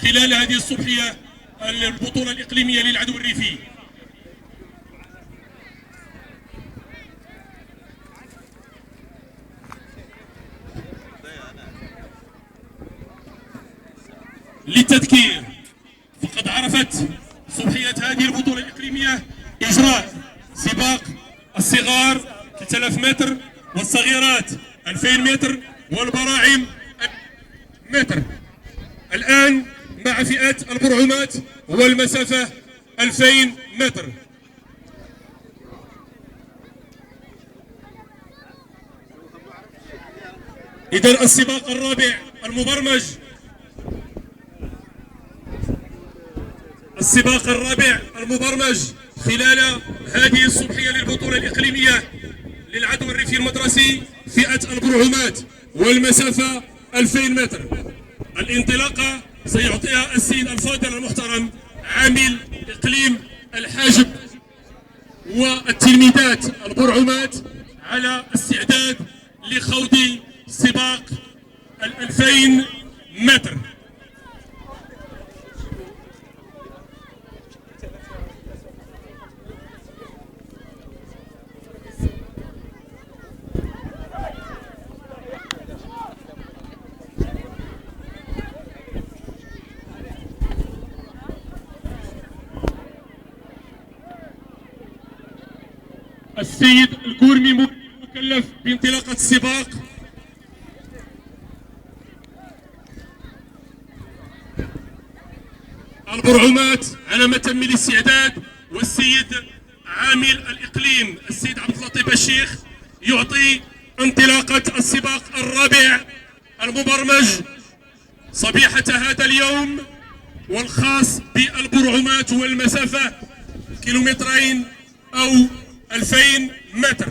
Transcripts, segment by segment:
خلال هذه الصبحية البطولة الإقليمية للعدو الريفي. للتذكير، فقد عرفت صبحية هذه البطولة الإقليمية إجراء سباق الصغار 3000 متر والصغيرات 2000 متر والبراعم متر. الآن مع فئة البرعومات والمسافة 2000 متر. إذن السباق الرابع المبرمج، السباق الرابع المبرمج خلال هذه الصبحية للبطولة الإقليمية للعدو الريفي المدرسي فئة البرعومات والمسافة 2000 متر. الانطلاقة سيعطيها السيد الفاضل المحترم عامل إقليم الحاجب، والتلميذات البرعومات على استعداد لخوض سباق 2000 متر. السيد الكورمي مكلف بانطلاقة السباق. البرعومات على متم الاستعداد، والسيد عامل الإقليم السيد عبد اللطيف الشيخ يعطي انطلاقة السباق الرابع المبرمج صبيحة هذا اليوم، والخاص بالبرعومات والمسافة كيلومترين أو 2000 متر.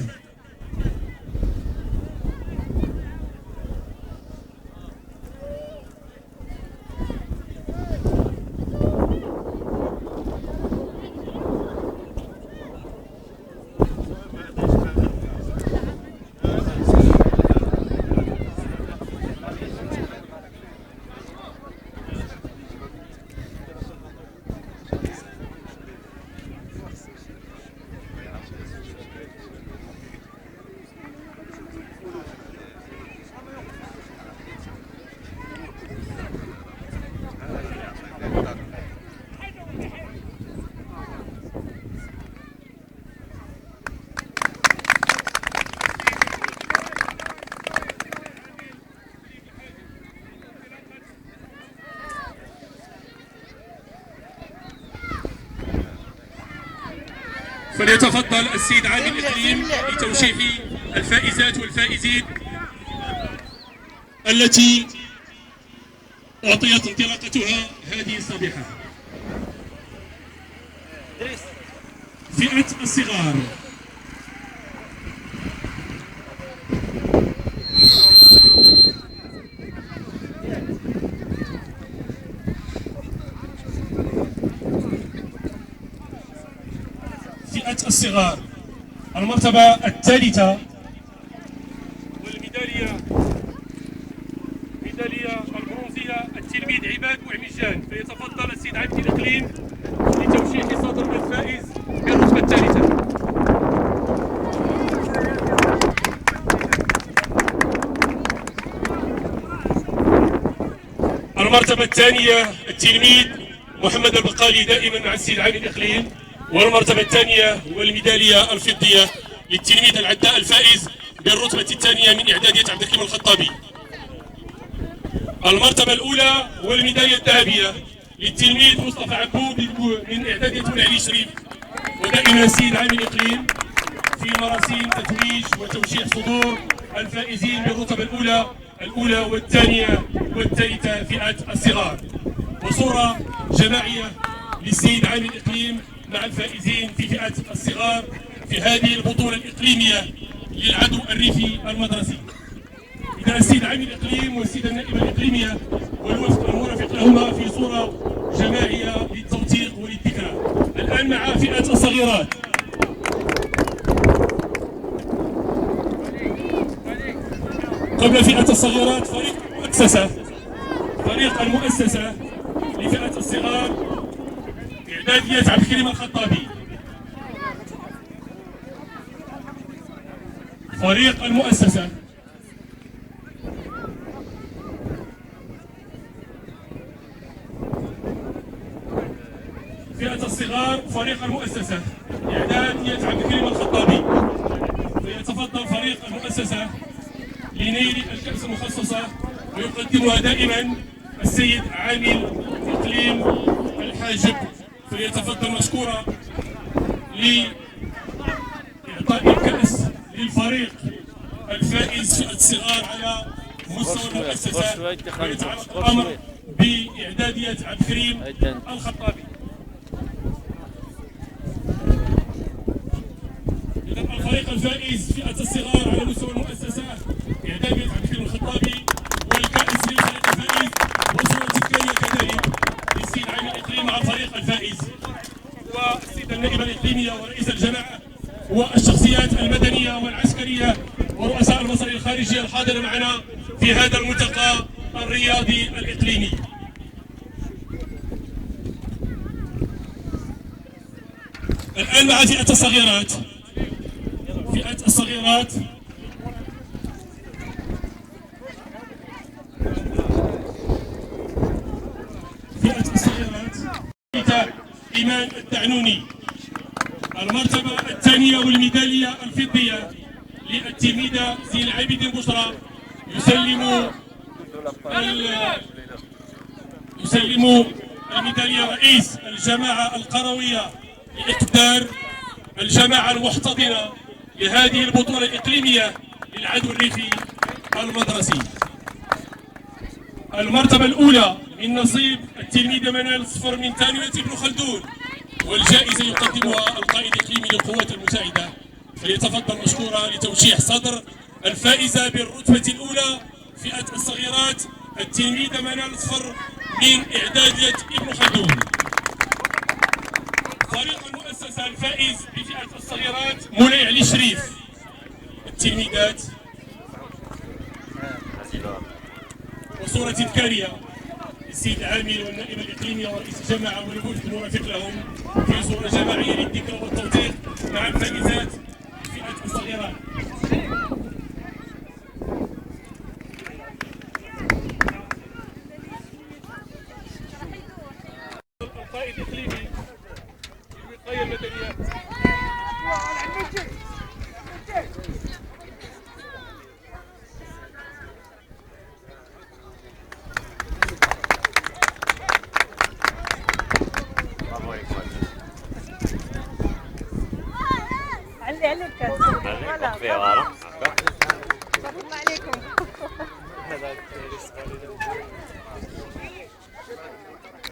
فليتفضل السيد عامل الإقليم لتوشيح الفائزات والفائزين التي أعطيت انطلاقتها هذه الصبيحة. فئة الصغار الصغار المرتبة الثالثة والميدالية البرونزية التلميذ عماد وعميجان. فيتفضل السيد عامل الإقليم لتوشيح صدر الفائز بالرتبة الثالثة. المرتبة الثانية التلميذ محمد البقالي دائما مع السيد عامل الإقليم. والمرتبة الثانية والميدالية الفضية للتلميذ العداء الفائز بالرتبة الثانية من إعدادية عبد الكريم الخطابي. المرتبة الأولى والميدالية الذهبية للتلميذ مصطفى عبود من إعدادية العلي شريف. ودائما السيد عامل الإقليم في مراسيم تتويج وتوشيح صدور الفائزين بالرتبة الأولى والثانية والثالثة فئة الصغار. وصورة جماعية للسيد عامل الإقليم مع الفائزين في فئة الصغار في هذه البطولة الإقليمية للعدو الريفي المدرسي. إذا السيد عامل الإقليم والسيدة النائبة الإقليمية والوفد المرافق لهما في صورة جماعية للتوثيق وللذكرى. الآن مع فئة الصغيرات. قبل فئة الصغيرات فريق المؤسسة إعدادية عبد الكريم الخطابي. فريق المؤسسة فئة الصغار، فريق المؤسسة إعدادية عبد الكريم الخطابي. فيتفضل فريق المؤسسة لنيل الكأس المخصصة ويقدمها دائما السيد عامل إقليم الحاجب، فليتفضل مشكورا لإعطاء الكأس للفريق الفائز فئة الصغار على مستوى المؤسسة. ويتعلق الأمر بإعدادية عبد الكريم الخطابي. الفريق الفائز فئة الصغار على مستوى المؤسسة إعدادية عبد الكريم الخطابي، والكأس للفريق الفائز وصورة تذكارية كذلك للسيد عامل الإقليم مع الفريق الفائز والسيدة النائبة الإقليمية ورئيس الجماعة والشخصيات المدنية والعسكرية ورؤساء المصالح الخارجية الحاضرة معنا في هذا الملتقى الرياضي الإقليمي. الآن مع فئة الصغيرات. فئة الصغيرات إيمان الدعنوني. المرتبة الثانية والميدالية الفضية للتلميذة زين العابدين بشرى يسلم الميدالية رئيس الجماعة القروية لإقدار الجماعة المحتضنة لهذه البطولة الإقليمية للعدو الريفي المدرسي. المرتبة الأولى من نصيب التلميذة منال الصفر من ثانوية ابن خلدون، والجائزة يقدمها القائد الإقليمي للقوات المساعدة، فليتفضل مشكورا لتوشيح صدر الفائزة بالرتبة الأولى فئة الصغيرات التلميذة منال الصفر من إعدادية ابن خلدون. فريق المؤسسة الفائز بفئة الصغيرات مولاي علي شريف. التلميذات وصورة تذكارية للسيد العامل والنائب الإقليمي ورئيس الجماعة والوفد المرافق لهم في صورة جماعية للذكرى والتوثيق مع الفائزات فئة الصغيرات. القائد الإقليمي للوقاية المدنية علي الكاس ولا فيها ورا. السلام عليكم.